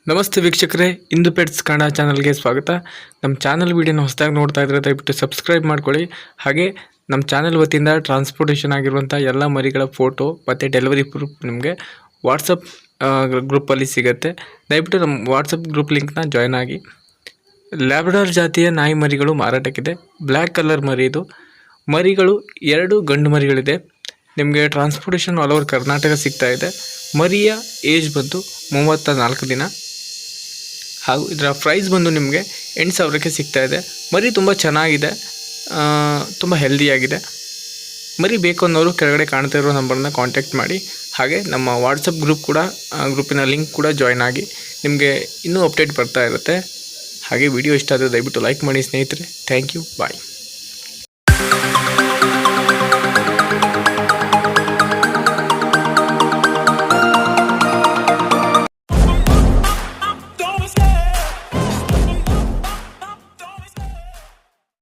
ನಮಸ್ತೆ ವೀಕ್ಷಕರೇ, ಇಂದು ಪೆಟ್ಸ್ ಕನ್ನಡ ಚಾನಲ್ಗೆ ಸ್ವಾಗತ. ನಮ್ಮ ಚಾನಲ್ ವೀಡಿಯೋನ ಹೊಸದಾಗಿ ನೋಡ್ತಾ ಇದ್ದರೆ ದಯವಿಟ್ಟು ಸಬ್ಸ್ಕ್ರೈಬ್ ಮಾಡ್ಕೊಳ್ಳಿ. ಹಾಗೆ ನಮ್ಮ ಚಾನಲ್ ವತಿಯಿಂದ ಟ್ರಾನ್ಸ್ಪೋರ್ಟೇಷನ್ ಆಗಿರುವಂಥ ಎಲ್ಲ ಮರಿಗಳ ಫೋಟೋ ಮತ್ತು ಡೆಲಿವರಿ ಪ್ರೂಫ್ ನಿಮಗೆ ವಾಟ್ಸಪ್ ಗ್ರೂಪಲ್ಲಿ ಸಿಗುತ್ತೆ. ದಯವಿಟ್ಟು ನಮ್ಮ ವಾಟ್ಸಪ್ ಗ್ರೂಪ್ ಲಿಂಕ್ನ ಜಾಯ್ನ್ ಆಗಿ. ಲ್ಯಾಬ್ರಡಾರ್ ಜಾತಿಯ ನಾಯಿ ಮರಿಗಳು ಮಾರಾಟಕ್ಕಿದೆ. ಬ್ಲ್ಯಾಕ್ ಕಲರ್ ಮರಿ ಇದು. ಮರಿಗಳು 2 ಗಂಡು ಮರಿಗಳಿದೆ. ನಿಮಗೆ ಟ್ರಾನ್ಸ್ಪೋರ್ಟೇಷನ್ ಆಲ್ ಓವರ್ ಕರ್ನಾಟಕ ಸಿಗ್ತಾ ಇದೆ. ಮರಿಯ ಏಜ್ ಬಂದು 34 ದಿನ. ಹಾಗೂ ಇದರ ಪ್ರೈಸ್ ಬಂದು ನಿಮಗೆ 8,000ಕ್ಕೆ ಸಿಗ್ತಾ ಇದೆ. ಮರಿ ತುಂಬ ಚೆನ್ನಾಗಿದೆ, ತುಂಬ ಹೆಲ್ದಿಯಾಗಿದೆ. ಮರಿ ಬೇಕು ಅನ್ನೋರು ಕೆಳಗಡೆ ಕಾಣ್ತಾ ಇರೋ ನಂಬರ್ನ ಕಾಂಟ್ಯಾಕ್ಟ್ ಮಾಡಿ. ಹಾಗೆ ನಮ್ಮ ವಾಟ್ಸಪ್ ಗ್ರೂಪಿನ ಲಿಂಕ್ ಕೂಡ ಜಾಯ್ನ್ ಆಗಿ. ನಿಮಗೆ ಇನ್ನೂ ಅಪ್ಡೇಟ್ ಬರ್ತಾ ಇರುತ್ತೆ. ಹಾಗೆ ವಿಡಿಯೋ ಇಷ್ಟ ಆದರೆ ದಯವಿಟ್ಟು ಲೈಕ್ ಮಾಡಿ ಸ್ನೇಹಿತರೆ. Thank you, bye.